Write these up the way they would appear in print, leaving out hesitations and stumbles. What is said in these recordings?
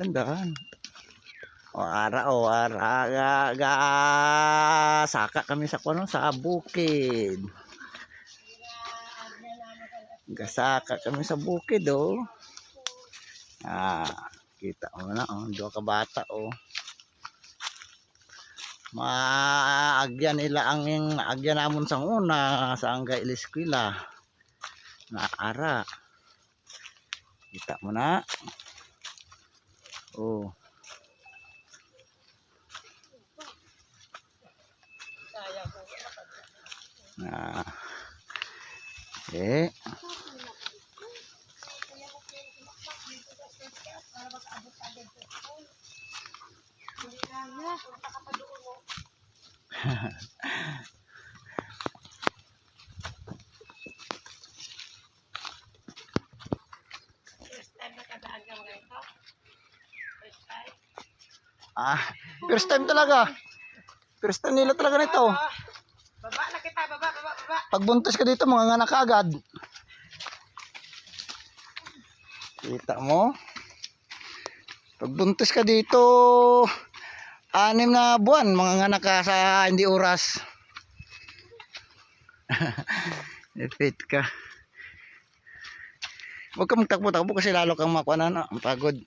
Gandahan. O ara, saka kami sa kuno sa bukid. Gasaka kami sa bukid oh. Kita mo na oh, duha ka bata oh. Maagyan nila ang agyan namon sang una sa angga iliskwela. Naara. Kita mo na. Oh. Eh. First time talaga. First time nila talaga nito. Baba na kita, baba. Pagbuntis ka dito, mga nganak agad. Kita mo? Pagbuntis ka dito, 6 na buwan, mga nganak ka sa hindi oras. Ipit ka. Huwag ka magtakbo-takbo kasi lalo kang makuanan, pagod.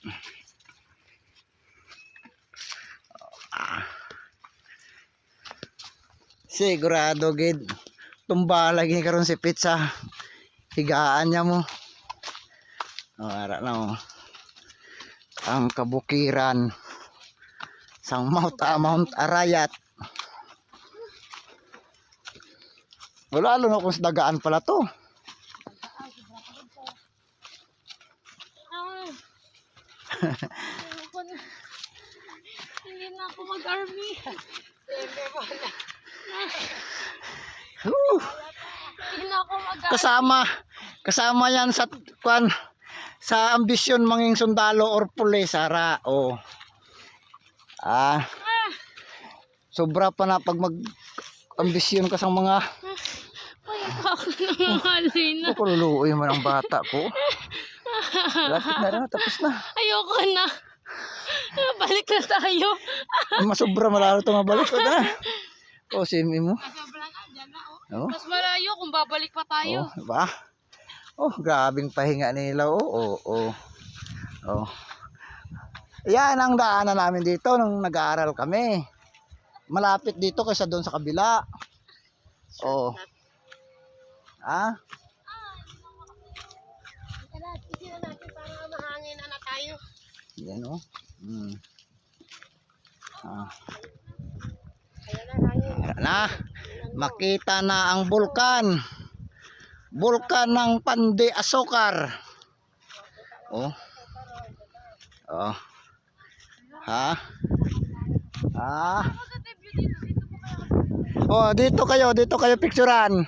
Sigurado gid tumba lagi karon si pizza higaan niya mo. Ara na mo ang kabukiran sang Mount Arayat. Wala lalo na kung dagaan pala to. Hindi na ako mag-army. Kasama yan sa sa ambisyon manging sundalo or pulis ara oh. Sobra pa na pag mag ambisyon ka sa mga ako na mahalin na. Kululuoy mo ng bata ko. Lapit na rin, tapos na. Ayoko na. Balik na tayo. Masobra malalo ito mabalik ko na. O simi mo. Masobra na, dyan na oh. Mas malayo kung babalik pa tayo. Ba? Grabing pahinga nila oh. Yan ang daanan namin dito nung nag-aaral kami. Malapit dito kaysa doon sa kabila. Oh. Isira natin para mahangin na tayo. Yan oh. Ayan na. Makita na ang bulkan. Bulkan ng Pandi Asokar. Oh. Dito kayo picturean.